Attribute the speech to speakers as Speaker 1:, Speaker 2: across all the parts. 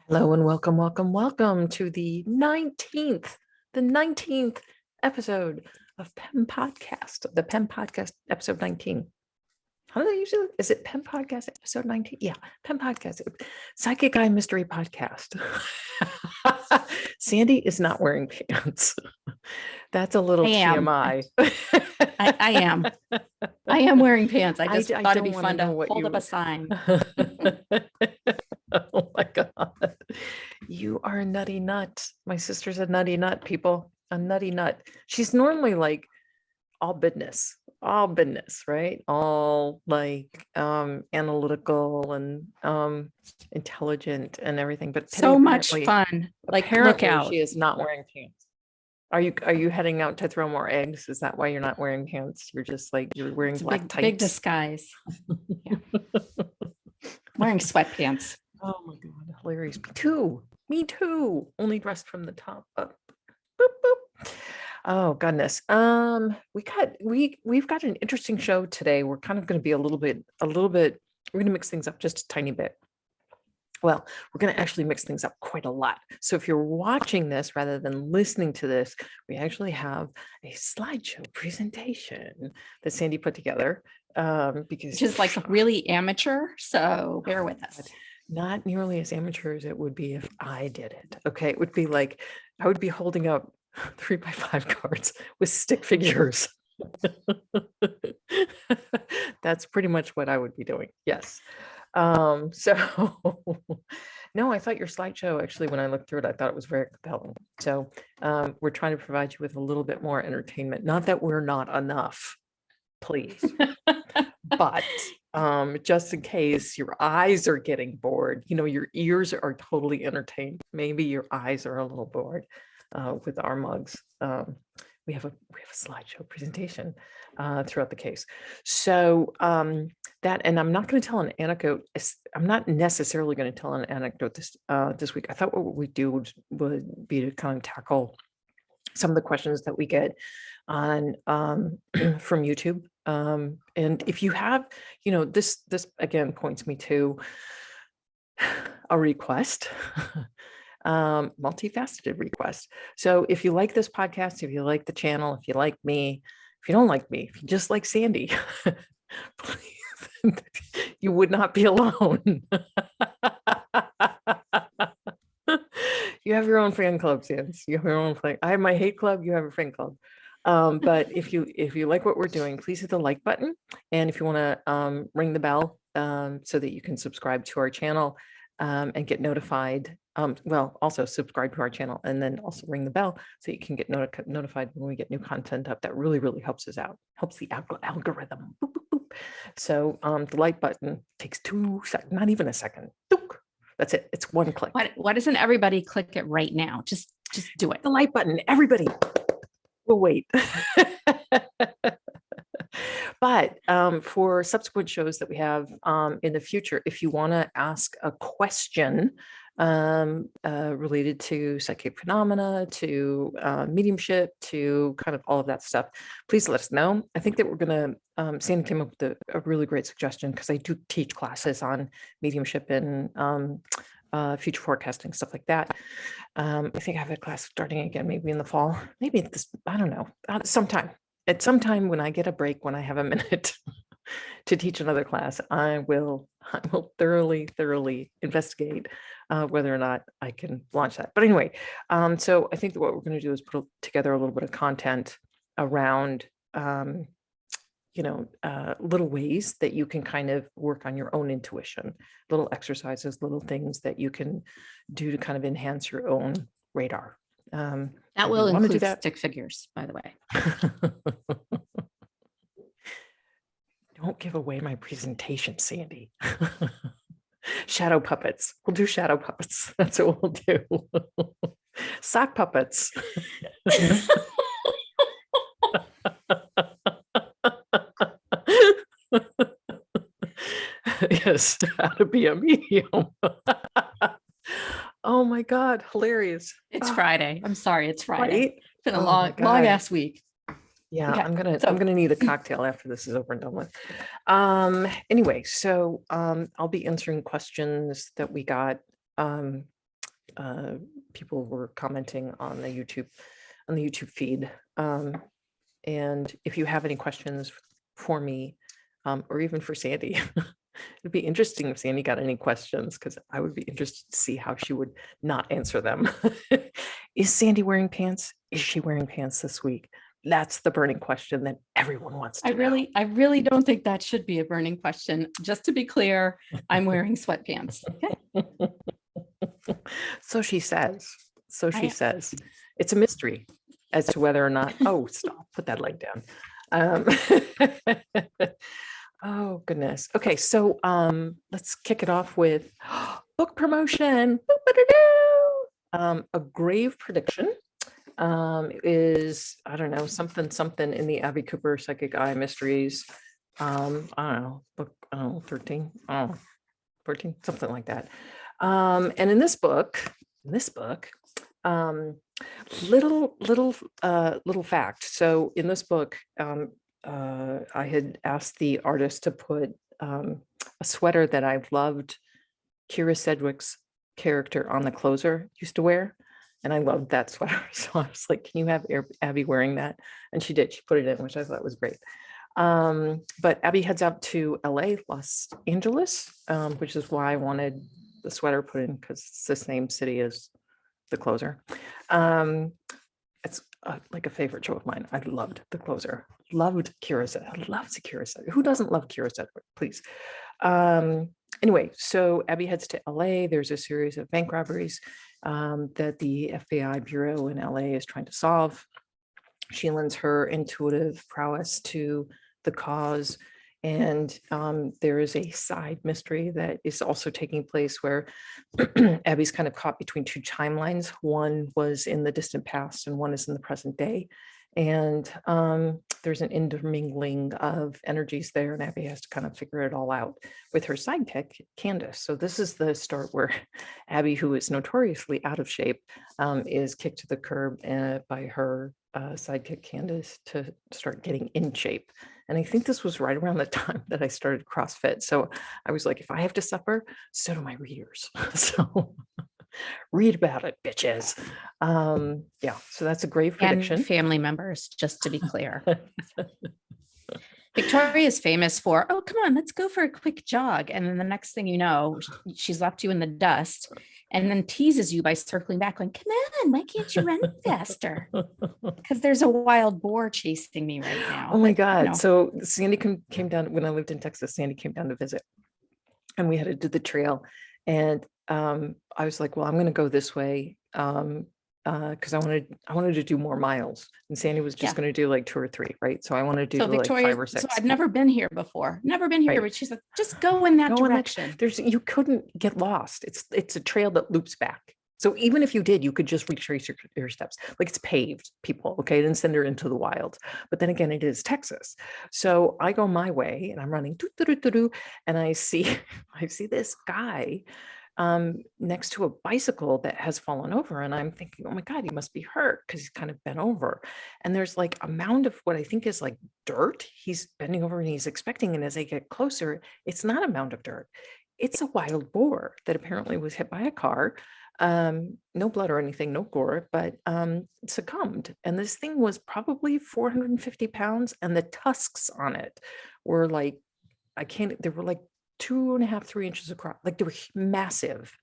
Speaker 1: Hello and welcome to the 19th episode of PEMpodcast, the PEMpodcast episode 19. How do they usually, is it PEMpodcast episode 19? Yeah, PEMpodcast, Psychic Eye Mystery Podcast. Sandy is not wearing pants. That's a little TMI.
Speaker 2: I am. I am wearing pants. I just thought it'd be fun to hold up a sign.
Speaker 1: Oh my God. You are a nutty nut. My sister's a nutty nut, people. A nutty nut. She's normally like all business, right? All like analytical and intelligent and everything. But
Speaker 2: so much fun. Like, look out.
Speaker 1: She is not wearing pants. Are you heading out to throw more eggs? Is that why you're not wearing pants? You're just like you're wearing black tights.
Speaker 2: Big disguise. Yeah. Wearing sweatpants.
Speaker 1: Oh my God, hilarious. Me too. Only dressed from the top up. Boop, boop. Oh goodness. We've got an interesting show today. We're kind of going to be a little bit, we're going to mix things up just a tiny bit. Well, we're going to actually mix things up quite a lot. So if you're watching this rather than listening to this, we actually have a slideshow presentation that Sandy put together. Which
Speaker 2: is like really amateur. So bear with us.
Speaker 1: Not nearly as amateur as it would be if I did it. Okay. It would be like, I would be holding up 3x5 cards with stick figures. That's pretty much what I would be doing. Yes. So no, I thought your slideshow, actually, when I looked through it, I thought it was very compelling. So we're trying to provide you with a little bit more entertainment. Not that we're not enough, please. But just in case your eyes are getting bored, your ears are totally entertained. Maybe your eyes are a little bored with our mugs. We have a slideshow presentation throughout the case. So and I'm not going to tell an anecdote. I'm not necessarily going to tell an anecdote this week. I thought what we do would be to kind of tackle some of the questions that we get on from YouTube. And if you have, this again points me to a request. Multifaceted request. So if you like this podcast, if you like the channel, if you like me, if you don't like me, if you just like Sandy, please, you would not be alone. You have your own fan club, Sands. You have your own fan. I have my hate club. You have a fan club. But if you like what we're doing, please hit the like button. And if you want to ring the bell so that you can subscribe to our channel and get notified. Also subscribe to our channel and then also ring the bell so you can get notified when we get new content up. That really, really helps us out. Helps the algorithm. Boop, boop, boop. So the like button takes 2 seconds, not even a second. That's it. It's one click.
Speaker 2: Why doesn't everybody click it right now? Just do it.
Speaker 1: The like button, everybody. We'll wait. But for subsequent shows that we have in the future, if you want to ask a question related to psychic phenomena, to mediumship, to kind of all of that stuff, please let us know. I think that we're going to, Sandy came up with a really great suggestion because I do teach classes on mediumship and future forecasting, stuff like that. I think I have a class starting again, maybe in the fall, maybe this, I don't know, sometime. At some time when I get a break, when I have a minute to teach another class, I will thoroughly investigate whether or not I can launch that. But anyway, so I think that what we're going to do is put together a little bit of content around, little ways that you can kind of work on your own intuition, little exercises, little things that you can do to kind of enhance your own radar.
Speaker 2: That will include stick figures, by the way.
Speaker 1: Don't give away my presentation, Sandy. Shadow puppets. We'll do shadow puppets. That's what we'll do. Sock puppets. Yes, how to be a medium. Oh my God, hilarious.
Speaker 2: It's Friday. I'm sorry, it's Friday.
Speaker 1: Right?
Speaker 2: It's been a long ass week.
Speaker 1: Yeah, okay. I'm gonna need a cocktail after this is over and done with. Anyway, so I'll be answering questions that we got people were commenting on the YouTube feed. And if you have any questions for me, or even for Sandy, it'd be interesting if Sandy got any questions, because I would be interested to see how she would not answer them. Is Sandy wearing pants? Is she wearing pants this week? That's the burning question that everyone wants to know.
Speaker 2: I really don't think that should be a burning question. Just to be clear, I'm wearing sweatpants. Okay.
Speaker 1: So she says. So she says. It's a mystery as to whether or not. Oh, stop! Put that leg down. Oh goodness. Okay, so let's kick it off with book promotion. A grave prediction is, I don't know, something in the Abby Cooper Psychic Eye Mysteries. I don't know, book 13, 14, something like that. And in this book, little fact. So in this book, I had asked the artist to put a sweater that I've loved Kira Sedgwick's character on the closer used to wear. And I loved that sweater. So I was like, can you have Abby wearing that? And she did. She put it in, which I thought was great. But Abby heads out to LA, Los Angeles, which is why I wanted the sweater put in, because it's the same city as the closer. It's like a favorite show of mine. I loved the closer. Loved Kira Sedgwick. Loves Kira Sedgwick. Who doesn't love Kira Sedgwick? Please. Anyway, so Abby heads to LA. There's a series of bank robberies that the FBI bureau in LA is trying to solve. She lends her intuitive prowess to the cause. And there is a side mystery that is also taking place where Abby's kind of caught between two timelines. One was in the distant past and one is in the present day. And there's an intermingling of energies there, and Abby has to kind of figure it all out with her sidekick, Candace. So this is the start where Abby, who is notoriously out of shape, is kicked to the curb by her sidekick, Candace, to start getting in shape. And I think this was right around the time that I started CrossFit. So I was like, if I have to suffer, so do my readers. So read about it, bitches. Yeah, so that's a grave prediction.
Speaker 2: And family members, just to be clear. Victoria is famous for, oh, come on, let's go for a quick jog. And then the next thing you know, she's left you in the dust and then teases you by circling back, going, come on, why can't you run faster? Because there's a wild boar chasing me right now.
Speaker 1: Oh my God. You know. So Sandy came down, when I lived in Texas, Sandy came down to visit and we had to do the trail. And I was like, well, I'm going to go this way because I wanted to do more miles. And Sandy was just going to do like 2 or 3, right? So I wanted to do like 5 or 6.
Speaker 2: So I'd never been here before. Never been here, right. But she's like, just go in that direction.
Speaker 1: You couldn't get lost. It's a trail that loops back. So even if you did, you could just retrace your steps. Like it's paved, people, okay? Didn't send her into the wild. But then again, it is Texas. So I go my way and I'm running, and I see this guy next to a bicycle that has fallen over. And I'm thinking, oh my God, he must be hurt because he's kind of bent over. And there's like a mound of what I think is like dirt. He's bending over and he's expecting. And as I get closer, it's not a mound of dirt. It's a wild boar that apparently was hit by a car. No blood or anything, no gore, but succumbed. And this thing was probably 450 pounds. And the tusks on it were like, they were like 2.5, 3 inches across. Like they were massive.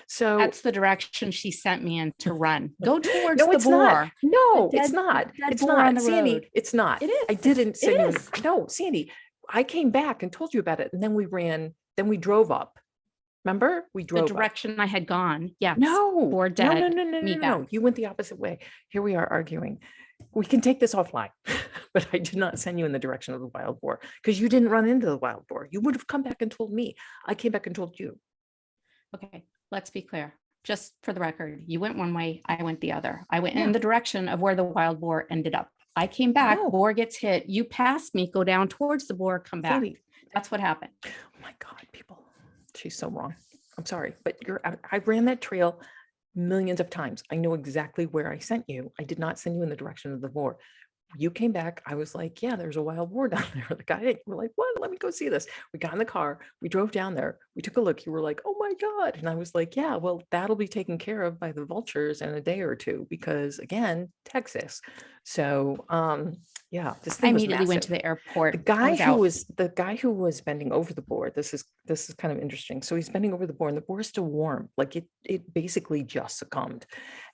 Speaker 1: So
Speaker 2: that's the direction she sent me in to run. Go towards the boar.
Speaker 1: Not. No, it's not. It's not. Sandy, it's not.
Speaker 2: It is.
Speaker 1: I didn't send you. No, Sandy, I came back and told you about it. And then we drove up. Remember? We drove
Speaker 2: the direction I had gone. Yeah.
Speaker 1: No.
Speaker 2: Boar dead.
Speaker 1: No. You went the opposite way. Here we are arguing. We can take this offline, but I did not send you in the direction of the wild boar because you didn't run into the wild boar. You would have come back and told me. I came back and told you.
Speaker 2: Okay, let's be clear. Just for the record, you went one way, I went the other. I went in the direction of where the wild boar ended up. I came back, boar gets hit. You passed me, go down towards the boar, come back. Sandy. That's what happened.
Speaker 1: Oh my God, people. She's so wrong. I'm sorry, but I ran that trail millions of times. I know exactly where I sent you. I did not send you in the direction of the boar. you came back. I was like, yeah, there's a wild boar down there. The guy, we're like, what? Let me go see this. We got in the car. We drove down there. We took a look. You were like, oh my God. And I was like, yeah, well, that'll be taken care of by the vultures in a day or two, because again, Texas. So, yeah, this
Speaker 2: I
Speaker 1: thing was
Speaker 2: immediately went to
Speaker 1: massive.
Speaker 2: the airport.
Speaker 1: The
Speaker 2: I
Speaker 1: guy who was bending over the board. This is kind of interesting. So he's bending over the board, and the board is still warm. Like it basically just succumbed.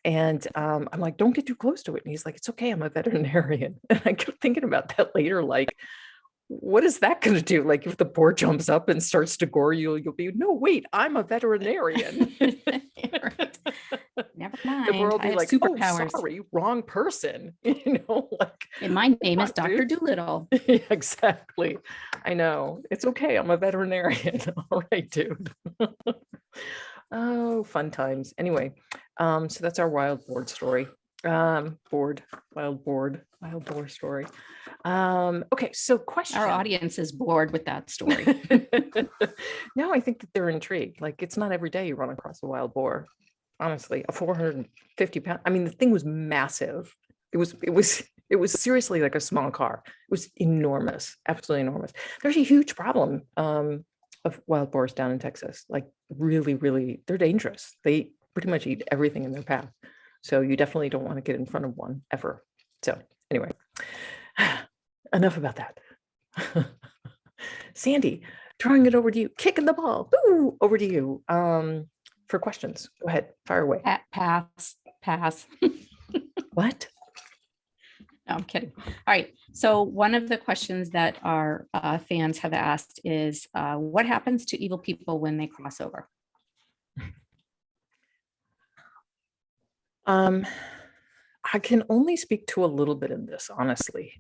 Speaker 1: And I'm like, don't get too close to it. And he's like, it's okay, I'm a veterinarian. And I kept thinking about that later, like, what is that going to do? Like, if the boar jumps up and starts to gore you, you'll be, no, wait, I'm a veterinarian.
Speaker 2: Never
Speaker 1: The boar
Speaker 2: mind.
Speaker 1: will
Speaker 2: I
Speaker 1: be
Speaker 2: have
Speaker 1: like, oh,
Speaker 2: superpowers.
Speaker 1: sorry, wrong person. Like,
Speaker 2: And my name is
Speaker 1: "Come on,
Speaker 2: Dr.
Speaker 1: dude."
Speaker 2: Doolittle.
Speaker 1: Yeah, exactly. I know. It's okay. I'm a veterinarian. All right, dude. Oh, fun times. Anyway, so that's our wild boar story. Wild boar story. Okay, so question.
Speaker 2: Our audience is bored with that story.
Speaker 1: No, I think that they're intrigued. Like, it's not every day you run across a wild boar. Honestly, a 450-pound. I mean, the thing was massive. It was seriously like a small car. It was enormous, absolutely enormous. There's a huge problem of wild boars down in Texas. Like, really, really, they're dangerous. They pretty much eat everything in their path. So you definitely don't want to get in front of one ever. So anyway, enough about that. Sandy, throwing it over to you, kicking the ball. Ooh, over to you for questions. Go ahead, fire away.
Speaker 2: Pass.
Speaker 1: What?
Speaker 2: No, I'm kidding. All right. So one of the questions that our fans have asked is, what happens to evil people when they cross over?
Speaker 1: I can only speak to a little bit of this, honestly.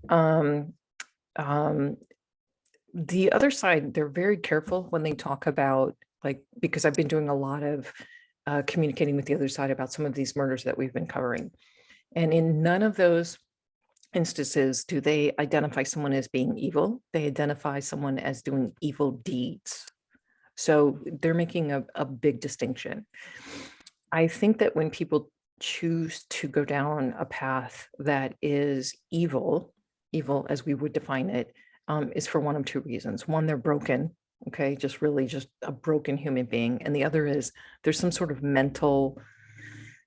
Speaker 1: The other side, they're very careful when they talk about, like, because I've been doing a lot of communicating with the other side about some of these murders that we've been covering. And in none of those instances do they identify someone as being evil. They identify someone as doing evil deeds. So they're making a big distinction. I think that when people choose to go down a path that is evil as we would define it, is for one of two reasons. One, they're broken, okay, just a broken human being. And the other is there's some sort of mental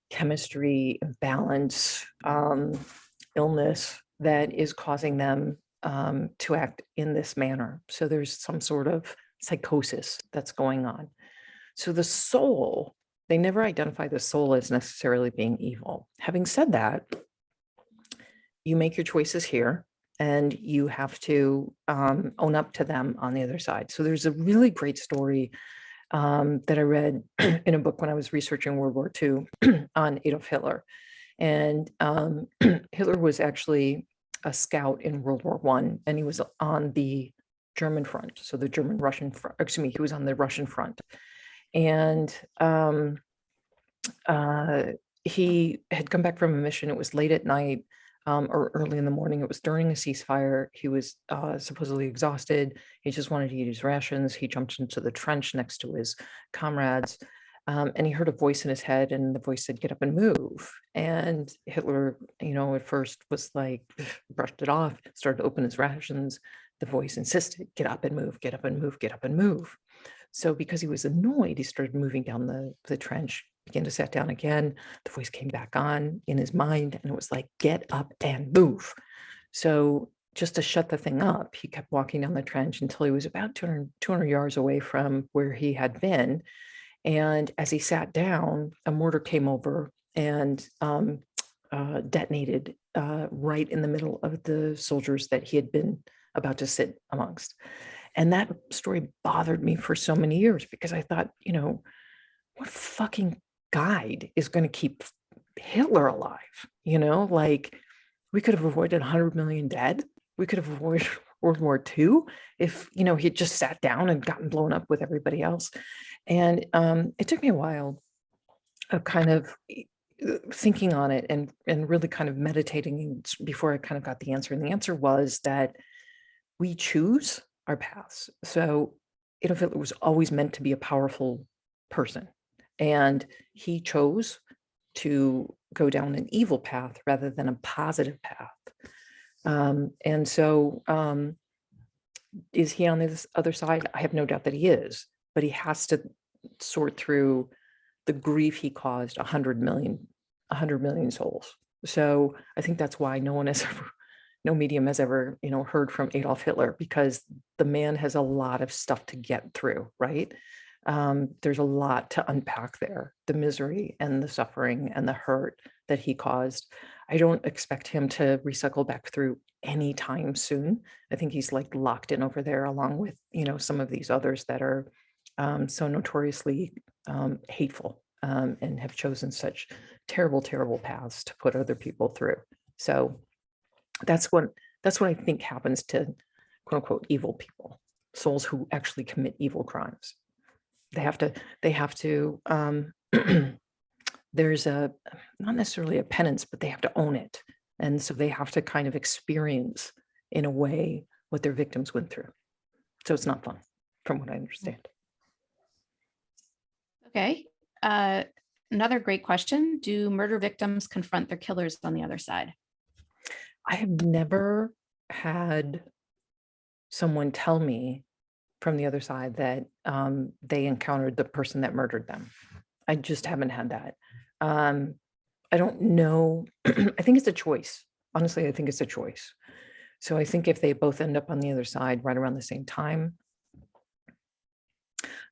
Speaker 1: chemistry imbalance, illness that is causing them to act in this manner. So there's some sort of psychosis that's going on. So the soul, they never identify the soul as necessarily being evil. Having said that, you make your choices here and you have to own up to them on the other side. So there's a really great story that I read in a book when I was researching World War II on Adolf Hitler. And Hitler was actually a scout in World War I, and he was on the German front. So the German-Russian front, excuse me, he was on the Russian front. And he had come back from a mission. It was late at night or early in the morning. It was during a ceasefire. He was supposedly exhausted. He just wanted to eat his rations. He jumped into the trench next to his comrades. And he heard a voice in his head, and the voice said, "Get up and move." And Hitler, at first was like, brushed it off, started to open his rations. The voice insisted, "Get up and move, get up and move, get up and move." So because he was annoyed, he started moving down the trench, began to sit down again. The voice came back on in his mind, and it was like, "Get up and move." So just to shut the thing up, he kept walking down the trench until he was about 200 yards away from where he had been. And as he sat down, a mortar came over and detonated right in the middle of the soldiers that he had been about to sit amongst. And that story bothered me for so many years because I thought, what fucking guide is going to keep Hitler alive? Like, we could have avoided 100 million dead. We could have avoided World War II if, he had just sat down and gotten blown up with everybody else. And it took me a while of kind of thinking on it and really kind of meditating before I kind of got the answer. And the answer was that we choose our paths. So Adolf Hitler was always meant to be a powerful person, and he chose to go down an evil path rather than a positive path. And so is he on this other side? I have no doubt that he is, but he has to sort through the grief he caused 100 million souls. So I think that's why no medium has ever, heard from Adolf Hitler, because the man has a lot of stuff to get through, right? There's a lot to unpack there, the misery and the suffering and the hurt that he caused. I don't expect him to recycle back through anytime soon. I think he's like locked in over there, along with, some of these others that are so notoriously hateful, and have chosen such terrible, terrible paths to put other people through. So that's what I think happens to quote unquote evil people, souls who actually commit evil crimes. They have to there's not necessarily a penance, but they have to own it. And so they have to kind of experience in a way what their victims went through. So it's not fun, from what I understand.
Speaker 2: Okay. Another great question. Do murder victims confront their killers on the other side?
Speaker 1: I have never had someone tell me from the other side that they encountered the person that murdered them. I just haven't had that. I don't know. I think it's a choice. Honestly, I think it's a choice. So I think if they both end up on the other side right around the same time,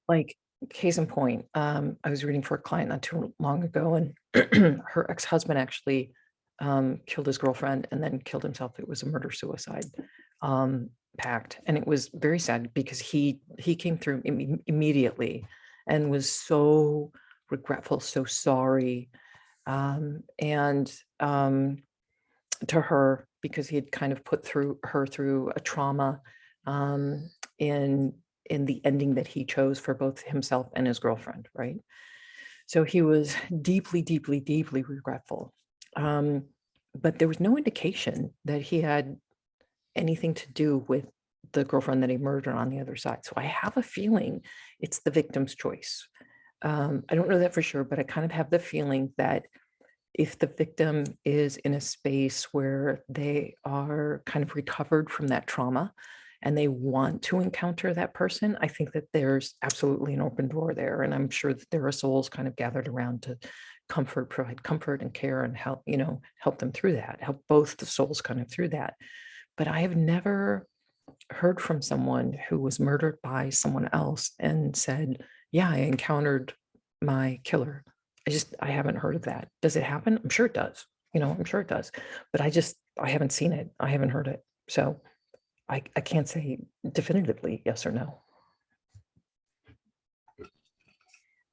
Speaker 1: like case in point, I was reading for a client not too long ago, and her ex-husband actually killed his girlfriend and then killed himself. It was a murder-suicide pact, and it was very sad because he came through immediately and was so regretful, so sorry, and to her, because he had kind of put her through a trauma in the ending that he chose for both himself and his girlfriend, right? So he was deeply, deeply, deeply regretful. But there was no indication that he had anything to do with the girlfriend that he murdered on the other side. So I have a feeling it's the victim's choice. I don't know that for sure, but I kind of have the feeling that if the victim is in a space where they are kind of recovered from that trauma and they want to encounter that person, I think that there's absolutely an open door there. And I'm sure that there are souls kind of gathered around to provide comfort and care and help, help them through that, help both the souls kind of through that. But I have never heard from someone who was murdered by someone else and said, yeah, I encountered my killer. I haven't heard of that. Does it happen? I'm sure it does. I'm sure it does. But I haven't seen it. I haven't heard it. So I can't say definitively yes or no.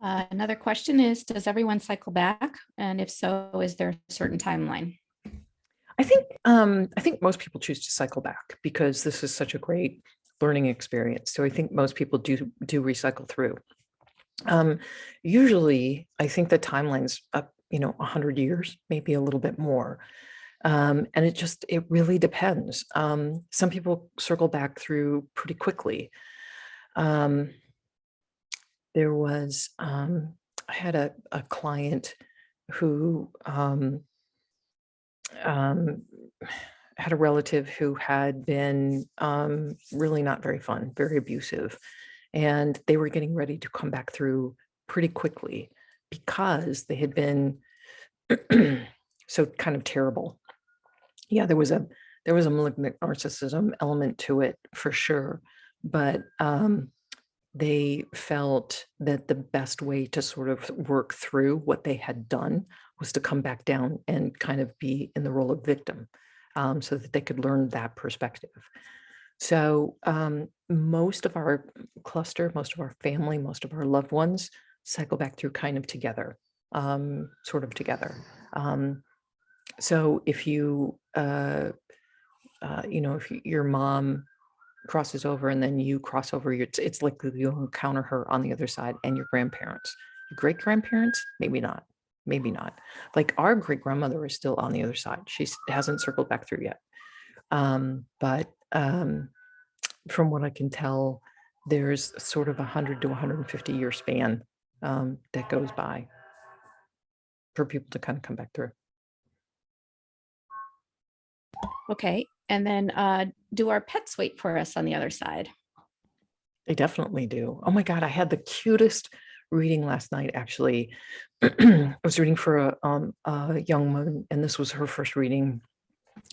Speaker 2: Another question is, does everyone cycle back? And if so, is there a certain timeline?
Speaker 1: I think most people choose to cycle back because this is such a great learning experience. So I think most people do recycle through. Usually I think the timeline's up, 100 years, maybe a little bit more. And it really depends. Some people circle back through pretty quickly. There was, I had a client who had a relative who had been really not very fun, very abusive. And they were getting ready to come back through pretty quickly because they had been so kind of terrible. Yeah, there was a malignant narcissism element to it for sure. But they felt that the best way to sort of work through what they had done was to come back down and kind of be in the role of victim, so that they could learn that perspective. So most of our cluster, most of our family, most of our loved ones cycle back through kind of together, sort of together. So if if your mom crosses over and then you cross over, it's likely you'll encounter her on the other side, and your grandparents. Your great grandparents, maybe not. Like our great grandmother is still on the other side. She hasn't circled back through yet. But from what I can tell, there's sort of 100 to 150 year span that goes by for people to kind of come back through.
Speaker 2: Okay. And then do our pets wait for us on the other side?
Speaker 1: They definitely do. Oh my God, I had the cutest reading last night, actually. I was reading for a young woman, and this was her first reading.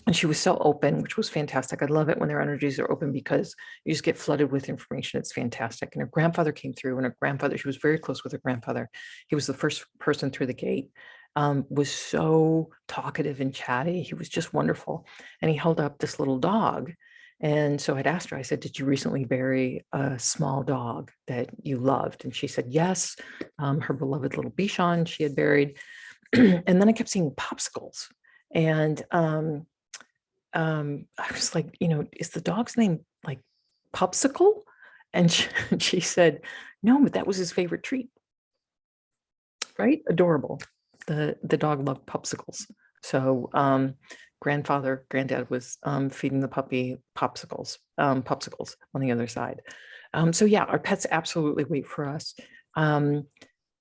Speaker 1: And she was so open, which was fantastic. I love it when their energies are open because you just get flooded with information. It's fantastic. And her grandfather came through, and her grandfather, she was very close with her grandfather. He was the first person through the gate, was so talkative and chatty. He was just wonderful. And he held up this little dog. And so I'd asked her, I said, did you recently bury a small dog that you loved? And she said, yes, her beloved little Bichon she had buried. And then I kept seeing popsicles. And I was like, is the dog's name like Popsicle? And she said, no, but that was his favorite treat. Right? Adorable. The dog loved popsicles. So granddad was feeding the puppy popsicles on the other side. So yeah, our pets absolutely wait for us.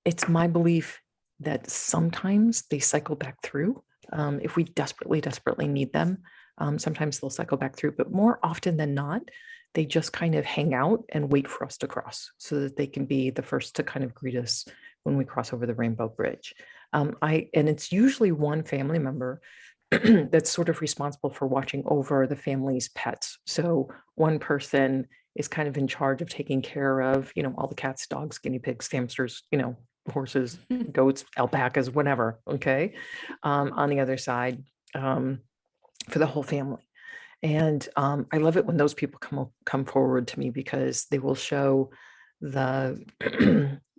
Speaker 1: It's my belief that sometimes they cycle back through. If we desperately need them, sometimes they'll cycle back through, but more often than not, they just kind of hang out and wait for us to cross so that they can be the first to kind of greet us when we cross over the rainbow bridge. And it's usually one family member that's sort of responsible for watching over the family's pets. So one person is kind of in charge of taking care of, all the cats, dogs, guinea pigs, hamsters, horses, goats, alpacas, whatever. Okay. On the other side, for the whole family. And I love it when those people come forward to me because they will show the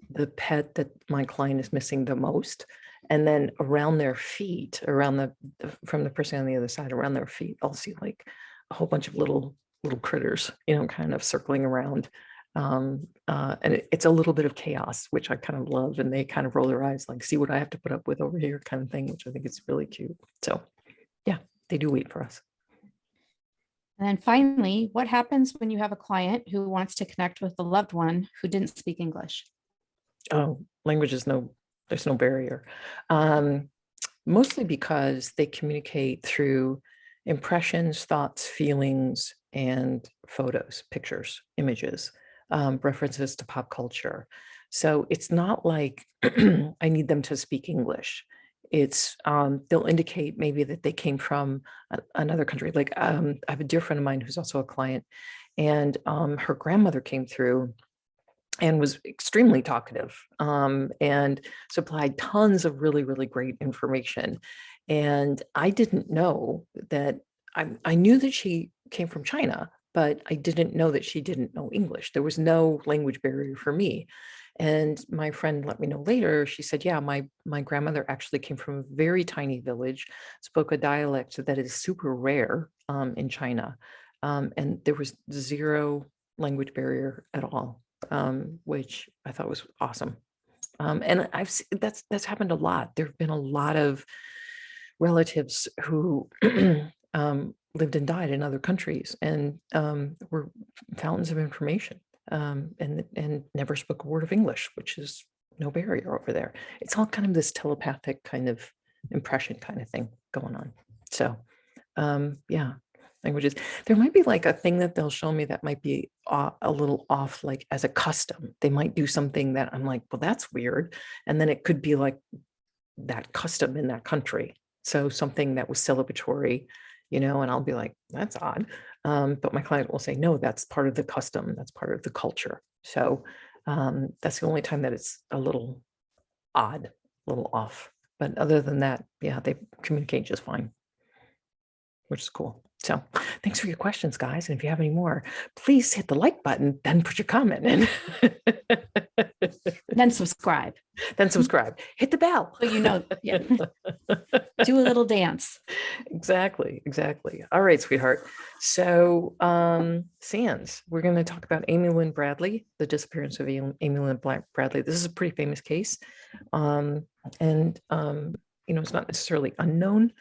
Speaker 1: the pet that my client is missing the most. And then around their feet, from the person on the other side, around their feet, I'll see like a whole bunch of little critters, kind of circling around. And it's a little bit of chaos, which I kind of love. And they kind of roll their eyes like, see what I have to put up with over here kind of thing, which I think is really cute. So yeah, they do wait for us.
Speaker 2: And then finally, what happens when you have a client who wants to connect with a loved one who didn't speak English?
Speaker 1: Oh, language is there's no barrier. Mostly because they communicate through impressions, thoughts, feelings, and photos, pictures, images, references to pop culture. So it's not like I need them to speak English. It's they'll indicate maybe that they came from another country. Like I have a dear friend of mine who's also a client, and her grandmother came through and was extremely talkative and supplied tons of really, really great information. And I didn't know that. I knew that she came from China, but I didn't know that she didn't know English. There was no language barrier for me. And my friend let me know later, she said, yeah, my grandmother actually came from a very tiny village, spoke a dialect that is super rare in China. And there was zero language barrier at all, which I thought was awesome. And that's happened a lot. There have been a lot of relatives who lived and died in other countries and were fountains of information, and never spoke a word of English, which is no barrier over there. It's all kind of this telepathic kind of impression kind of thing going on. So yeah, languages. There might be like a thing that they'll show me that might be a little off, like as a custom. They might do something that I'm like, well, that's weird. And then it could be like that custom in that country. So something that was celebratory, and I'll be like, that's odd. But my client will say, no, that's part of the custom. That's part of the culture. So that's the only time that it's a little odd, a little off. But other than that, yeah, they communicate just fine, which is cool. So thanks for your questions, guys. And if you have any more, please hit the like button, then put your comment in.
Speaker 2: Then subscribe.
Speaker 1: Hit the bell.
Speaker 2: So yeah. Do a little dance.
Speaker 1: Exactly. All right, sweetheart. So Sands, we're going to talk about Amy Lynn Bradley, the disappearance of Amy Lynn Bradley. This is a pretty famous case. And it's not necessarily unknown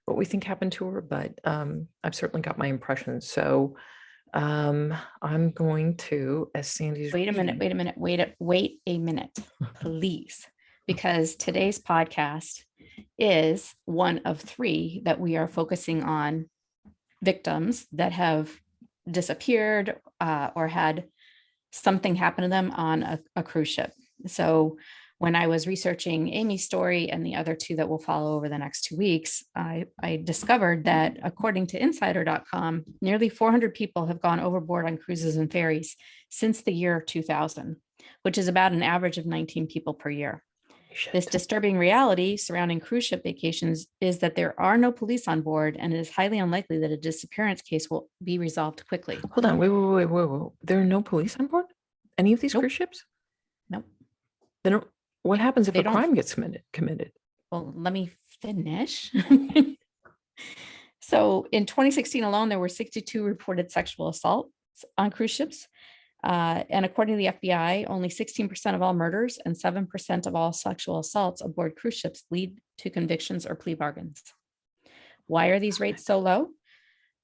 Speaker 1: what we think happened to her, but I've certainly got my impressions. So I'm going to, as Sandy's
Speaker 2: wait a minute, please, because today's podcast is one of 3 that we are focusing on victims that have disappeared or had something happen to them on a cruise ship. So when I was researching Amy's story and the other two that will follow over the next 2 weeks, I discovered that according to insider.com, nearly 400 people have gone overboard on cruises and ferries since the year 2000, which is about an average of 19 people per year. This disturbing reality surrounding cruise ship vacations is that there are no police on board, and it is highly unlikely that a disappearance case will be resolved quickly.
Speaker 1: Hold on, wait. There are no police on board? Any of these
Speaker 2: Nope.
Speaker 1: cruise ships?
Speaker 2: Nope.
Speaker 1: Then what happens if
Speaker 2: They
Speaker 1: a
Speaker 2: don't-
Speaker 1: crime gets committed?
Speaker 2: Well, let me finish. So in 2016 alone, there were 62 reported sexual assaults on cruise ships. And according to the FBI, only 16% of all murders and 7% of all sexual assaults aboard cruise ships lead to convictions or plea bargains. Why are these rates so low?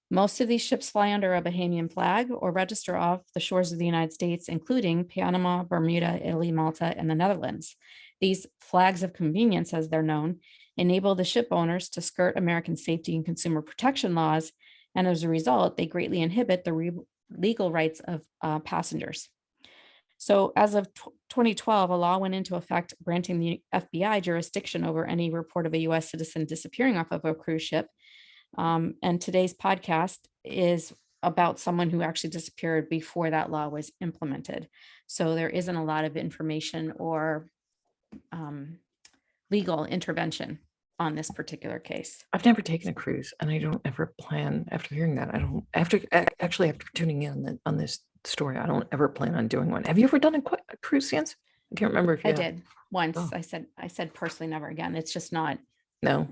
Speaker 2: Most of these ships fly under a Bahamian flag or register off the shores of the United States, including Panama, Bermuda, Italy, Malta, and the Netherlands. These flags of convenience, as they're known, enable the ship owners to skirt American safety and consumer protection laws, and as a result, they greatly inhibit the legal rights of passengers. So as of 2012, a law went into effect granting the FBI jurisdiction over any report of a U.S. citizen disappearing off of a cruise ship. And today's podcast is about someone who actually disappeared before that law was implemented. So there isn't a lot of information or legal intervention on this particular case.
Speaker 1: I've never taken a cruise, and I don't ever plan, after hearing that, after tuning in on this story, I don't ever plan on doing one. Have you ever done a cruise since? I can't remember if you
Speaker 2: I
Speaker 1: have.
Speaker 2: did once.
Speaker 1: Oh.
Speaker 2: I said personally never again. It's just not
Speaker 1: No.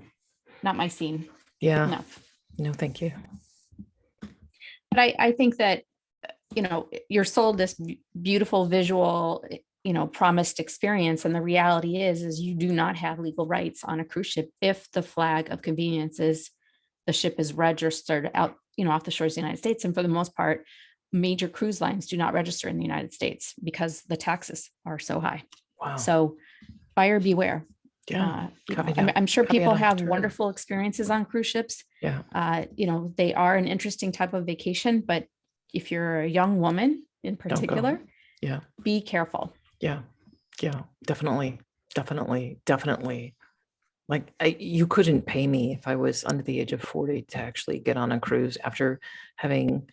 Speaker 2: my scene.
Speaker 1: Yeah. No, thank you.
Speaker 2: But I think that, you're sold this beautiful visual, promised experience. And the reality is you do not have legal rights on a cruise ship if the flag of convenience is the ship is registered out, off the shores of the United States. And for the most part, major cruise lines do not register in the United States because the taxes are so high.
Speaker 1: Wow.
Speaker 2: So buyer beware.
Speaker 1: Yeah.
Speaker 2: I'm sure people have wonderful experiences on cruise ships.
Speaker 1: Yeah.
Speaker 2: They are an interesting type of vacation, but if you're a young woman in particular, be careful.
Speaker 1: Yeah. Definitely. Like you couldn't pay me if I was under the age of 40 to actually get on a cruise after having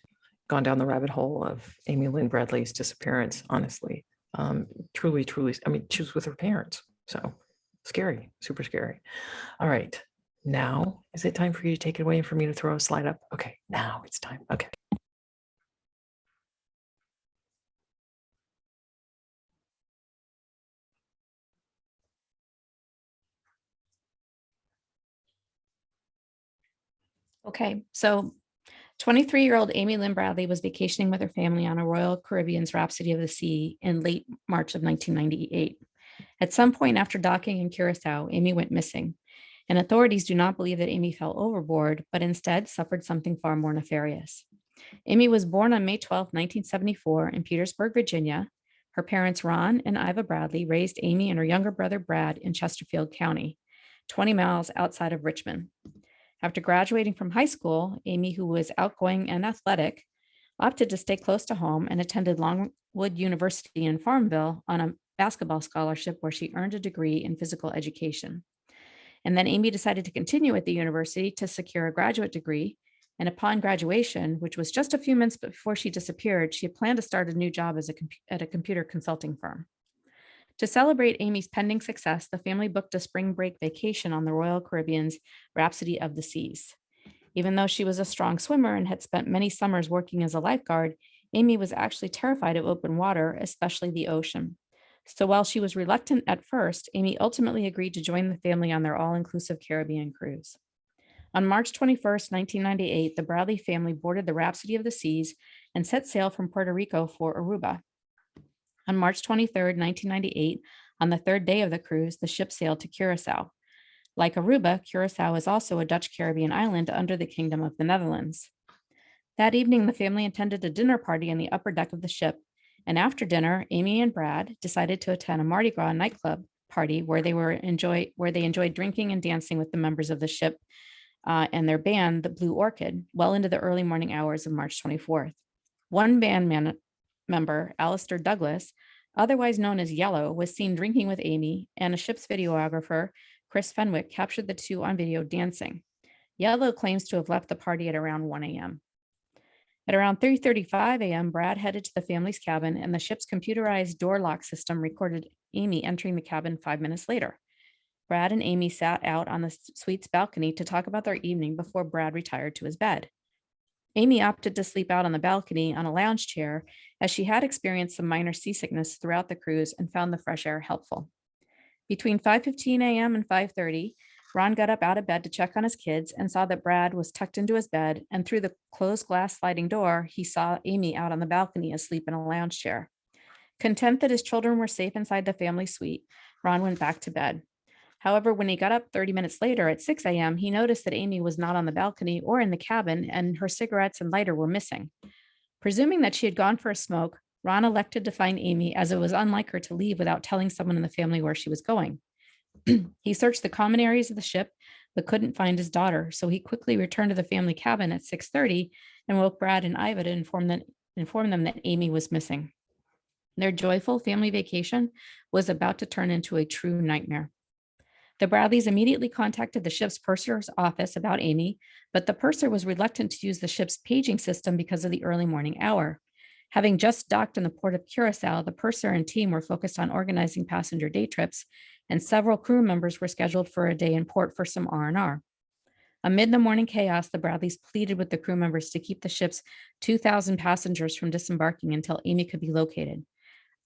Speaker 1: gone down the rabbit hole of Amy Lynn Bradley's disappearance. Honestly, truly. I mean, she was with her parents, so scary, super scary. All right, now is it time for you to take it away and for me to throw a slide up? Okay, now it's time. Okay.
Speaker 2: Okay, so 23-year-old Amy Lynn Bradley was vacationing with her family on a Royal Caribbean's Rhapsody of the Sea in late March of 1998. At some point after docking in Curacao, Amy went missing, and authorities do not believe that Amy fell overboard, but instead suffered something far more nefarious. Amy was born on May 12, 1974 in Petersburg, Virginia. Her parents, Ron and Iva Bradley, raised Amy and her younger brother, Brad, in Chesterfield County, 20 miles outside of Richmond. After graduating from high school, Amy, who was outgoing and athletic, opted to stay close to home and attended Longwood University in Farmville on a basketball scholarship where she earned a degree in physical education. And then Amy decided to continue at the university to secure a graduate degree. And upon graduation, which was just a few months before she disappeared, she had planned to start a new job at a computer consulting firm. To celebrate Amy's pending success, the family booked a spring break vacation on the Royal Caribbean's Rhapsody of the Seas. Even though she was a strong swimmer and had spent many summers working as a lifeguard, Amy was actually terrified of open water, especially the ocean. So while she was reluctant at first, Amy ultimately agreed to join the family on their all-inclusive Caribbean cruise. On March 21st, 1998, the Bradley family boarded the Rhapsody of the Seas and set sail from Puerto Rico for Aruba. On March 23rd, 1998, on the third day of the cruise, the ship sailed to Curacao. Like Aruba, Curacao is also a Dutch Caribbean island under the Kingdom of the Netherlands. That evening, the family attended a dinner party on the upper deck of the ship, and after dinner, Amy and Brad decided to attend a Mardi Gras nightclub party where they enjoyed drinking and dancing with the members of the ship and their band, the Blue Orchid, well into the early morning hours of March 24th. One band member, Alistair Douglas, otherwise known as Yellow, was seen drinking with Amy, and a ship's videographer, Chris Fenwick, captured the two on video dancing. Yellow claims to have left the party at around 1 a.m. At around 3:35 a.m., Brad headed to the family's cabin, and the ship's computerized door lock system recorded Amy entering the cabin 5 minutes later. Brad and Amy sat out on the suite's balcony to talk about their evening before Brad retired to his bed. Amy opted to sleep out on the balcony on a lounge chair, as she had experienced some minor seasickness throughout the cruise and found the fresh air helpful. Between 5:15 a.m. and 5:30, Ron got up out of bed to check on his kids and saw that Brad was tucked into his bed, and through the closed glass sliding door, he saw Amy out on the balcony asleep in a lounge chair. Content that his children were safe inside the family suite, Ron went back to bed. However, when he got up 30 minutes later at 6 a.m., he noticed that Amy was not on the balcony or in the cabin, and her cigarettes and lighter were missing. Presuming that she had gone for a smoke, Ron elected to find Amy, as it was unlike her to leave without telling someone in the family where she was going. He searched the common areas of the ship, but couldn't find his daughter, so he quickly returned to the family cabin at 6:30 and woke Brad and Iva to inform them that Amy was missing. Their joyful family vacation was about to turn into a true nightmare. The Bradleys immediately contacted the ship's purser's office about Amy, but the purser was reluctant to use the ship's paging system because of the early morning hour. Having just docked in the port of Curacao, the purser and team were focused on organizing passenger day trips, and several crew members were scheduled for a day in port for some R&R. Amid the morning chaos, the Bradleys pleaded with the crew members to keep the ship's 2,000 passengers from disembarking until Amy could be located.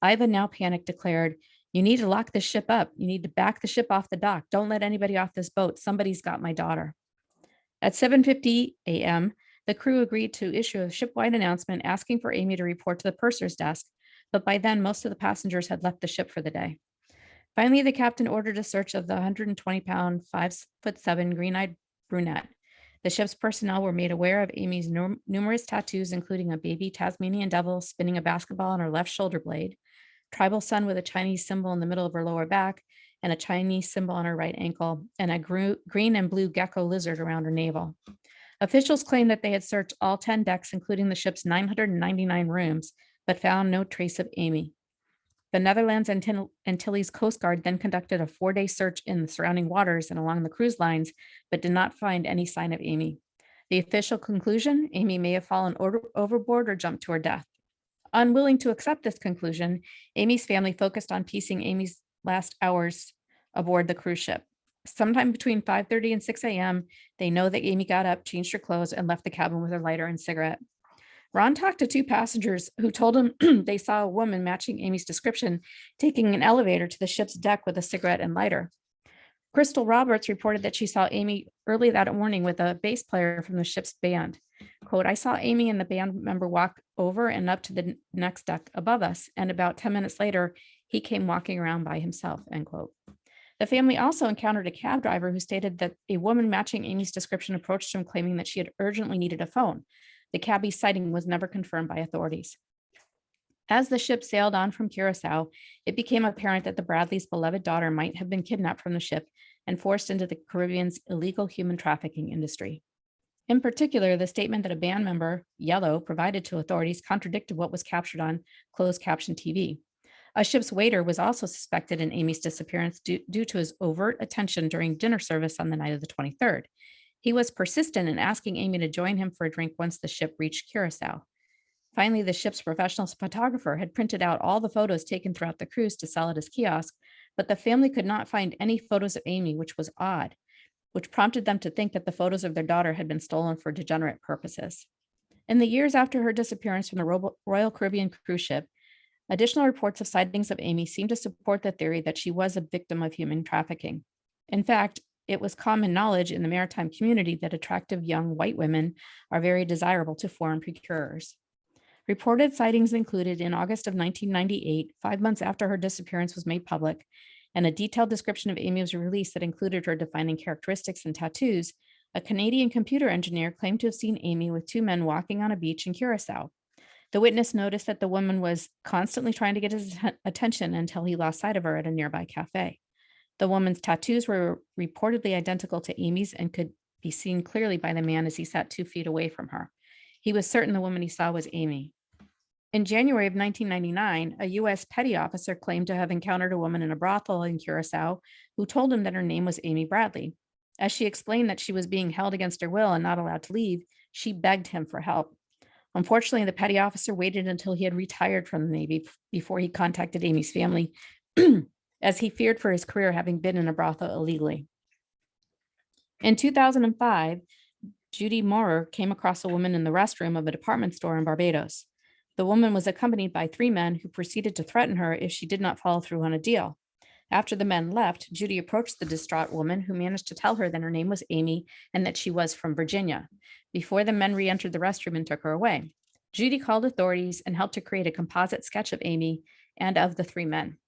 Speaker 2: Iva, now panicked, declared, "You need to lock this ship up. You need to back the ship off the dock. Don't let anybody off this boat. Somebody's got my daughter." At 7:50 a.m., the crew agreed to issue a shipwide announcement asking for Amy to report to the purser's desk, but by then most of the passengers had left the ship for the day. Finally, the captain ordered a search of the 120-pound, 5'7" green-eyed brunette. The ship's personnel were made aware of Amy's numerous tattoos, including a baby Tasmanian devil spinning a basketball on her left shoulder blade, tribal sun with a Chinese symbol in the middle of her lower back, and a Chinese symbol on her right ankle, and a green and blue gecko lizard around her navel. Officials claimed that they had searched all 10 decks, including the ship's 999 rooms, but found no trace of Amy. The Netherlands Antilles Coast Guard then conducted a 4-day search in the surrounding waters and along the cruise lines, but did not find any sign of Amy. The official conclusion: Amy may have fallen overboard or jumped to her death. Unwilling to accept this conclusion, Amy's family focused on piecing Amy's last hours aboard the cruise ship. Sometime between 5:30 and 6 a.m., they know that Amy got up, changed her clothes, and left the cabin with her lighter and cigarette. Ron talked to 2 passengers who told him they saw a woman matching Amy's description taking an elevator to the ship's deck with a cigarette and lighter. Crystal Roberts reported that she saw Amy early that morning with a bass player from the ship's band. Quote, "I saw Amy and the band member walk over and up to the next deck above us, and about 10 minutes later, he came walking around by himself," end quote. The family also encountered a cab driver who stated that a woman matching Amy's description approached him claiming that she had urgently needed a phone. The cabbie's sighting was never confirmed by authorities. As the ship sailed on from Curacao, it became apparent that the Bradleys' beloved daughter might have been kidnapped from the ship and forced into the Caribbean's illegal human trafficking industry. In particular, the statement that a band member, Yellow, provided to authorities contradicted what was captured on closed caption TV. A ship's waiter was also suspected in Amy's disappearance due to his overt attention during dinner service on the night of the 23rd. He was persistent in asking Amy to join him for a drink once the ship reached Curacao. Finally, the ship's professional photographer had printed out all the photos taken throughout the cruise to sell at his kiosk, but the family could not find any photos of Amy, which was odd, which prompted them to think that the photos of their daughter had been stolen for degenerate purposes. In the years after her disappearance from the Royal Caribbean cruise ship, additional reports of sightings of Amy seemed to support the theory that she was a victim of human trafficking. In fact, it was common knowledge in the maritime community that attractive young white women are very desirable to foreign procurers. Reported sightings included in August of 1998, 5 months after her disappearance was made public, and a detailed description of Amy was released that included her defining characteristics and tattoos. A Canadian computer engineer claimed to have seen Amy with 2 men walking on a beach in Curacao. The witness noticed that the woman was constantly trying to get his attention until he lost sight of her at a nearby cafe. The woman's tattoos were reportedly identical to Amy's and could be seen clearly by the man as he sat 2 feet away from her. He was certain the woman he saw was Amy. In January of 1999, a U.S. petty officer claimed to have encountered a woman in a brothel in Curacao who told him that her name was Amy Bradley. As she explained that she was being held against her will and not allowed to leave, she begged him for help. Unfortunately, the petty officer waited until he had retired from the Navy before he contacted Amy's family, as he feared for his career having been in a brothel illegally. In 2005, Judy Moorer came across a woman in the restroom of a department store in Barbados. The woman was accompanied by 3 men who proceeded to threaten her if she did not follow through on a deal. After the men left, Judy approached the distraught woman, who managed to tell her that her name was Amy and that she was from Virginia, before the men re-entered the restroom and took her away. Judy called authorities and helped to create a composite sketch of Amy and of the 3 men.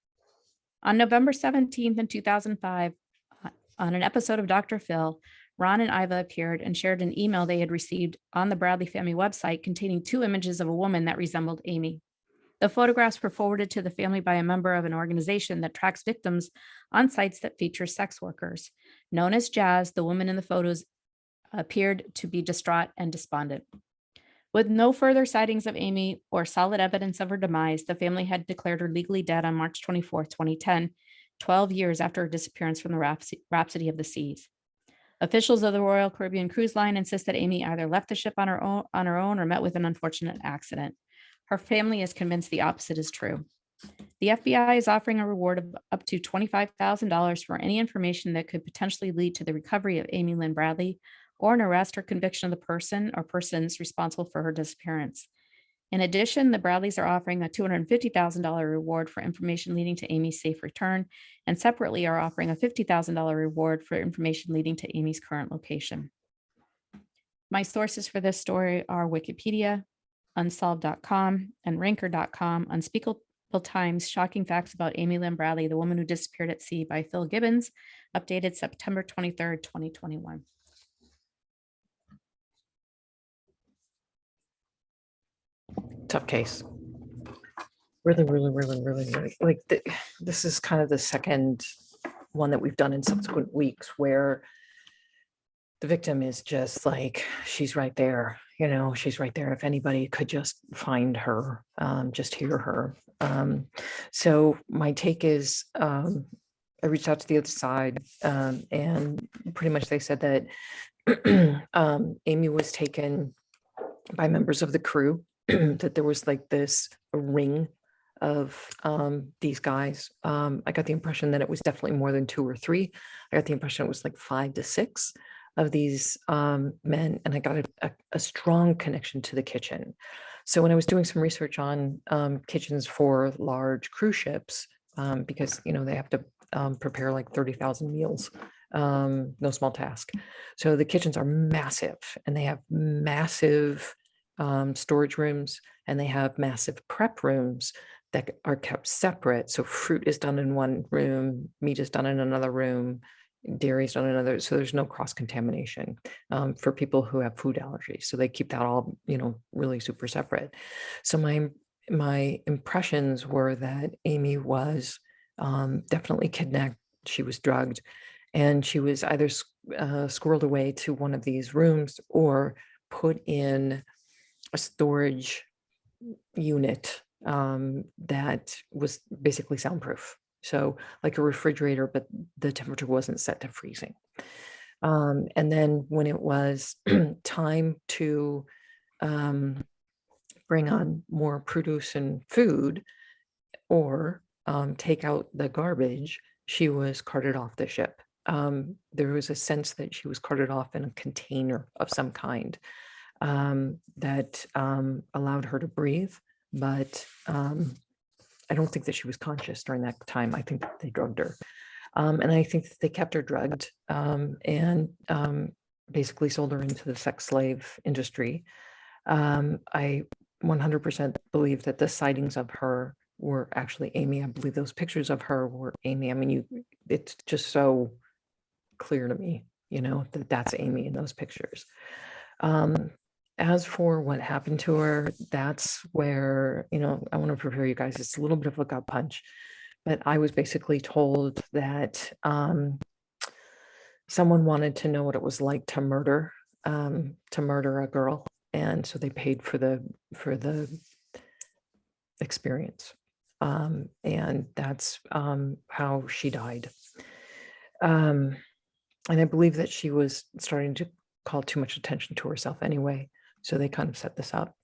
Speaker 2: On November 17th in 2005, on an episode of Dr. Phil, Ron and Iva appeared and shared an email they had received on the Bradley family website containing 2 images of a woman that resembled Amy. The photographs were forwarded to the family by a member of an organization that tracks victims on sites that feature sex workers. Known as Jazz, the woman in the photos appeared to be distraught and despondent. With no further sightings of Amy or solid evidence of her demise, the family had declared her legally dead on March 24, 2010, 12 years after her disappearance from the Rhapsody of the Seas. Officials of the Royal Caribbean Cruise Line insist that Amy either left the ship on her own or met with an unfortunate accident. Her family is convinced the opposite is true. The FBI is offering a reward of up to $25,000 for any information that could potentially lead to the recovery of Amy Lynn Bradley or an arrest or conviction of the person or persons responsible for her disappearance. In addition, the Bradleys are offering a $250,000 reward for information leading to Amy's safe return, and separately are offering a $50,000 reward for information leading to Amy's current location. My sources for this story are Wikipedia, unsolved.com, and ranker.com. Unspeakable Times, Shocking Facts About Amy Lynn Bradley, the Woman Who Disappeared at Sea by Phil Gibbons, updated September 23rd, 2021.
Speaker 1: Tough case. Really, like this is kind of the second one that we've done in subsequent weeks where the victim is just like, she's right there, she's right there. If anybody could just find her, just hear her. So my take is, I reached out to the other side, and pretty much they said that Amy was taken by members of the crew, that there was like this ring of these guys. I got the impression that it was definitely more than 2 or 3. I got the impression it was like 5 to 6 of these men, and I got a strong connection to the kitchen. So when I was doing some research on kitchens for large cruise ships, because they have to prepare like 30,000 meals, no small task. So the kitchens are massive, and they have massive storage rooms, and they have massive prep rooms that are kept separate. So fruit is done in one room, meat is done in another room, dairy is done in another. So there's no cross contamination for people who have food allergies. So they keep that all, really super separate. So my impressions were that Amy was definitely kidnapped. She was drugged, and she was either squirreled away to one of these rooms or put in a storage unit that was basically soundproof. So like a refrigerator, but the temperature wasn't set to freezing. And then when it was time to bring on more produce and food, or take out the garbage, she was carted off the ship. There was a sense that she was carted off in a container of some kind that allowed her to breathe, but I don't think that she was conscious during that time. I think that they drugged her. And I think that they kept her drugged and basically sold her into the sex slave industry. I 100% believe that the sightings of her were actually Amy. I believe those pictures of her were Amy. I mean, it's just so clear to me, that that's Amy in those pictures. As for what happened to her, that's where, I want to prepare you guys. It's a little bit of a gut punch, but I was basically told that someone wanted to know what it was like to murder a girl, and so they paid for the experience, and that's how she died. And I believe that she was starting to call too much attention to herself anyway, so they kind of set this up.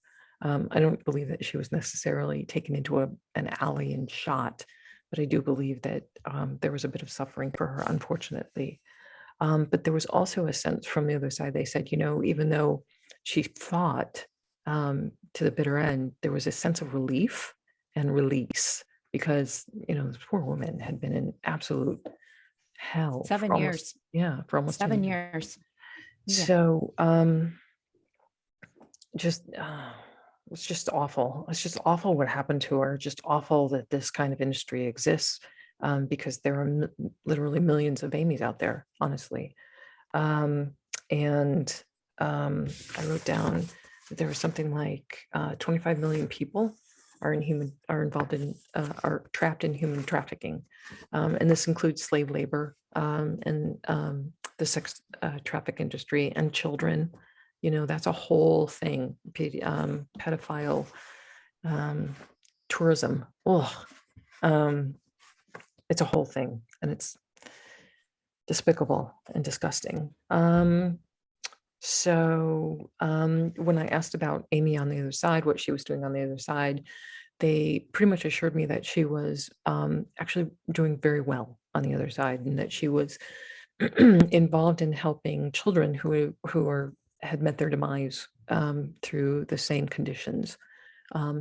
Speaker 1: I don't believe that she was necessarily taken into an alley and shot, but I do believe that there was a bit of suffering for her, unfortunately. But there was also a sense from the other side. They said, even though she fought to the bitter end, there was a sense of relief and release because, this poor woman had been in absolute hell
Speaker 2: 7 years.
Speaker 1: For almost 10
Speaker 2: 7
Speaker 1: years.
Speaker 2: years. Yeah.
Speaker 1: So just it's just awful. It's just awful what happened to her. Just awful that this kind of industry exists, because there are literally millions of Amy's out there, honestly. And I wrote down that there was something like 25 million people are involved in are trapped in human trafficking, and this includes slave labor, and the sex traffic industry and children. That's a whole thing. Pedophile tourism. It's a whole thing, and it's despicable and disgusting. So when I asked about Amy on the other side, what she was doing on the other side, they pretty much assured me that she was actually doing very well on the other side, and that she was involved in helping children who had met their demise through the same conditions,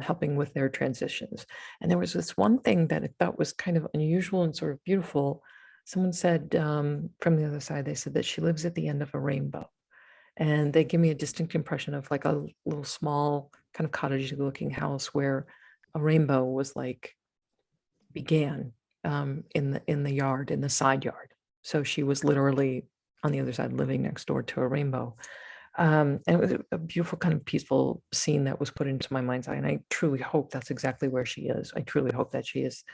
Speaker 1: helping with their transitions. And there was this one thing that I thought was kind of unusual and sort of beautiful. Someone said from the other side, they said that she lives at the end of a rainbow. And they give me a distinct impression of like a little small kind of cottage looking house where a rainbow was like began in the yard, in the side yard. So she was literally on the other side living next door to a rainbow. And it was a beautiful kind of peaceful scene that was put into my mind's eye. And I truly hope that's exactly where she is. I truly hope that she is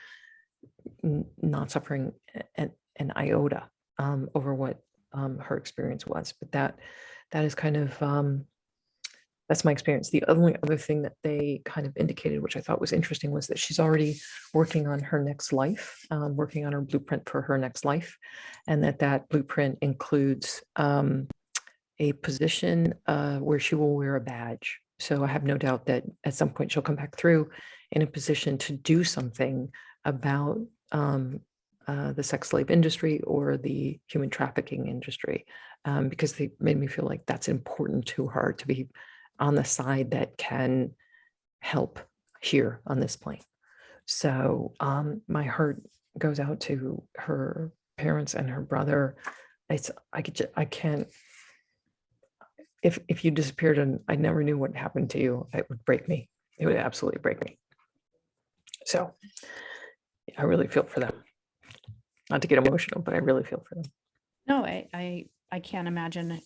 Speaker 1: not suffering an iota over what her experience was. But that is kind of, that's my experience. The only other thing that they kind of indicated, which I thought was interesting, was that she's already working on her next life, working on her blueprint for her next life. And that blueprint includes a position where she will wear a badge. So I have no doubt that at some point she'll come back through in a position to do something about the sex slave industry or the human trafficking industry, because they made me feel like that's important to her to be on the side that can help here on this plane. So my heart goes out to her parents and her brother. I can't. If you disappeared and I never knew what happened to you, it would break me. It would absolutely break me. So I really feel for them. Not to get emotional, but I really feel for them.
Speaker 2: No, I can't imagine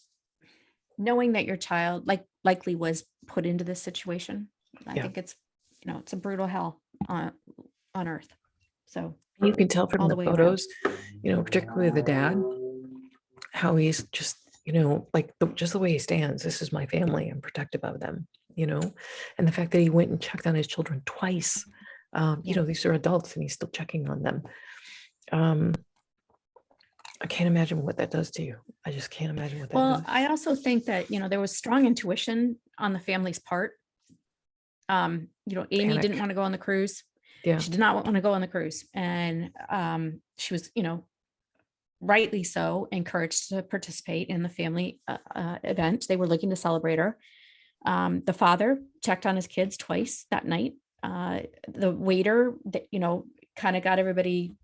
Speaker 2: knowing that your child likely was put into this situation. I think it's it's a brutal hell on earth. So
Speaker 1: you can tell from the photos,
Speaker 2: around.
Speaker 1: Particularly the dad, how he's just like just the way he stands. This is my family. I'm protective of them, and the fact that he went and checked on his children twice. These are adults and he's still checking on them. I can't imagine what that does to you. I just can't imagine what that does.
Speaker 2: Well, I also think that, there was strong intuition on the family's part. Amy didn't want to go on the cruise.
Speaker 1: Yeah.
Speaker 2: She did not want to go on the cruise. And she was, rightly so, encouraged to participate in the family event. They were looking to celebrate her. The father checked on his kids twice that night. The waiter, kind of got everybody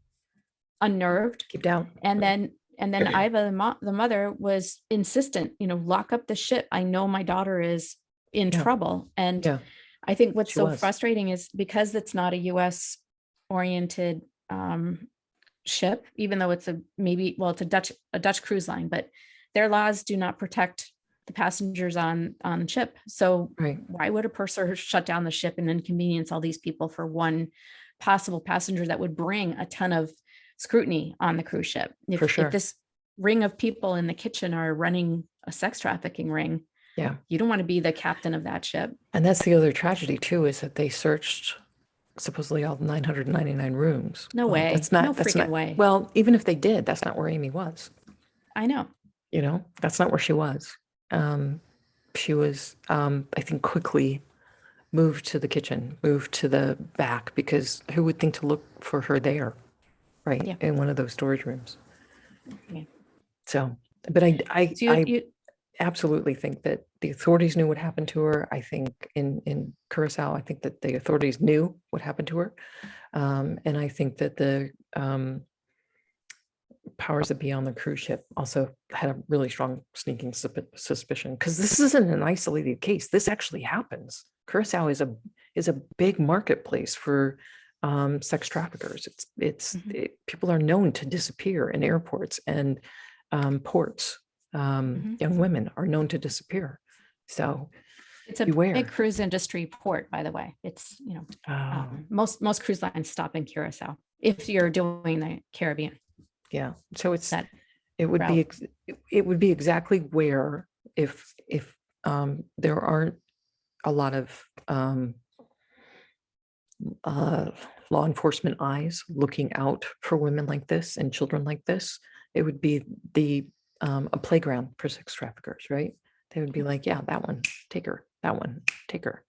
Speaker 2: unnerved.
Speaker 1: Keep down.
Speaker 2: And then Iva, the mother, was insistent, lock up the ship. I know my daughter is in trouble. And I think what's frustrating is because it's not a US oriented ship, even though it's it's a Dutch cruise line, but their laws do not protect the passengers on ship. So why would a purser shut down the ship and inconvenience all these people for one possible passenger that would bring a ton of scrutiny on the cruise ship? If ring of people in the kitchen are running a sex trafficking ring.
Speaker 1: Yeah.
Speaker 2: You don't want to be the captain of that ship.
Speaker 1: And that's the other tragedy too, is that they searched supposedly all 999 rooms.
Speaker 2: No way.
Speaker 1: That's not,
Speaker 2: No
Speaker 1: that's
Speaker 2: freaking
Speaker 1: not,
Speaker 2: way.
Speaker 1: well, even if they did, that's not where Amy was.
Speaker 2: I know.
Speaker 1: You know, that's not where she was. She was, I think, quickly moved to the kitchen, moved to the back, because who would think to look for her there, right?
Speaker 2: Yeah.
Speaker 1: In one of those storage rooms.
Speaker 2: Yeah.
Speaker 1: So, but I
Speaker 2: So you
Speaker 1: absolutely think that the authorities knew what happened to her. I think in Curacao, I think that the authorities knew what happened to her. And I think that the powers that be on the cruise ship also had a really strong sneaking suspicion, because this isn't an isolated case. This actually happens. Curacao is a big marketplace for sex traffickers. People are known to disappear in airports and ports. Young women are known to disappear. So
Speaker 2: it's a
Speaker 1: beware.
Speaker 2: big cruise industry port, by the way. It's, most cruise lines stop in Curacao if you're doing the Caribbean.
Speaker 1: Yeah. So it's
Speaker 2: that
Speaker 1: it would be exactly where if there aren't a lot of law enforcement eyes looking out for women like this and children like this, it would be a playground for sex traffickers, right? They would be like, yeah, that one, take her, that one, take her.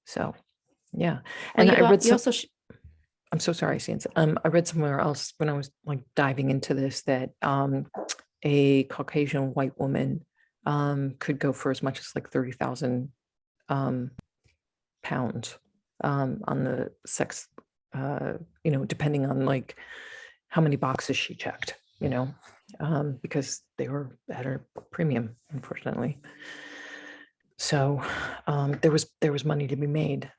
Speaker 1: So, yeah. And I read I'm so sorry, Sans. I read somewhere else when I was like diving into this that a Caucasian white woman could go for as much as like 30,000 pounds on the sex, depending on like how many boxes she checked, because they were at her premium, unfortunately. So there was money to be made.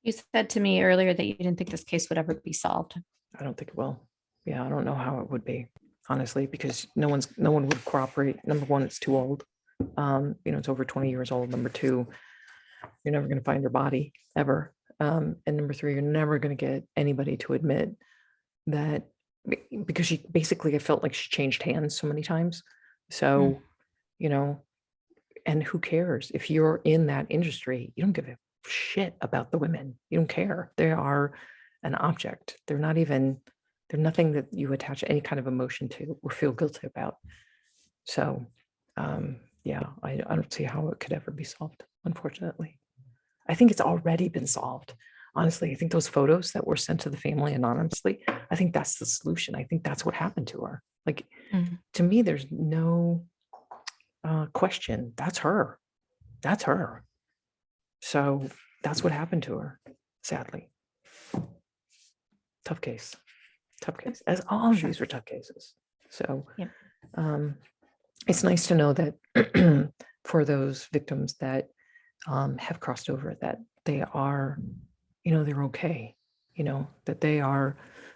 Speaker 2: You said to me earlier that you didn't think this case would ever be solved.
Speaker 1: I don't think it will. Yeah, I don't know how it would be, honestly, because no one would cooperate. Number one, it's too old. It's over 20 years old. Number two, you're never going to find her body ever. And number three, you're never going to get anybody to admit that, because she basically, I felt like she changed hands so many times. So, and who cares if you're in that industry? You don't give a shit about the women. You don't care. They are an object. They're nothing that you attach any kind of emotion to or feel guilty about. So, yeah, I don't see how it could ever be solved, unfortunately. I think it's already been solved. Honestly, I think those photos that were sent to the family anonymously, I think that's the solution. I think that's what happened to her. Like, to me, there's no question. That's her. That's her. So that's what happened to her, sadly. Tough case. As all of these were tough cases. So it's nice to know that for those victims that have crossed over, that they are, they're okay, that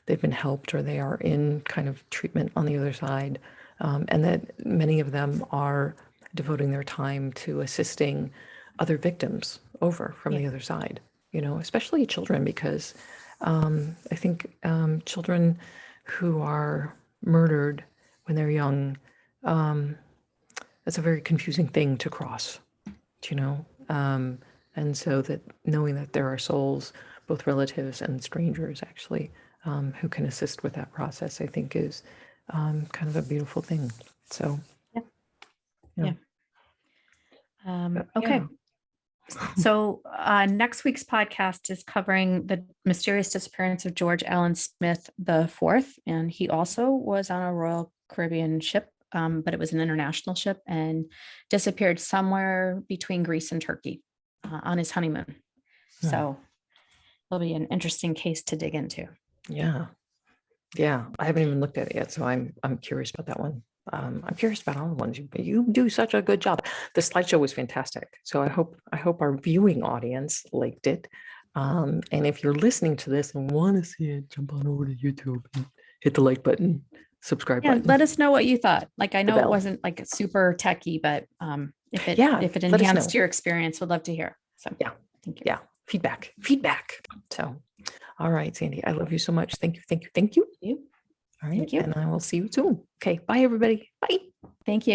Speaker 1: they've been helped, or they are in kind of treatment on the other side. And that many of them are devoting their time to assisting other victims over from the other side, especially children, because I think children who are murdered when they're young, that's a very confusing thing to cross, and so that knowing that there are souls, both relatives and strangers actually, who can assist with that process, I think is kind of a beautiful thing. So,
Speaker 2: okay. So next week's podcast is covering the mysterious disappearance of George Allen Smith IV, and he also was on a Royal Caribbean ship, but it was an international ship, and disappeared somewhere between Greece and Turkey on his honeymoon. So it'll be an interesting case to dig into.
Speaker 1: Yeah, I haven't even looked at it yet, so I'm curious about that one. I'm curious about all the ones. You do such a good job. The slideshow was fantastic. So I hope our viewing audience liked it. And if you're listening to this and want to see it, jump on over to YouTube and hit the like button, subscribe button.
Speaker 2: Let us know what you thought. Like, I know it wasn't like super techy, but if it enhanced your experience, would love to hear. So thank you.
Speaker 1: Yeah, feedback. So, all right, Sandy, I love you so much. Thank you. All right.
Speaker 2: Thank you.
Speaker 1: And I will see you soon. Okay. Bye, everybody. Bye.
Speaker 2: Thank you.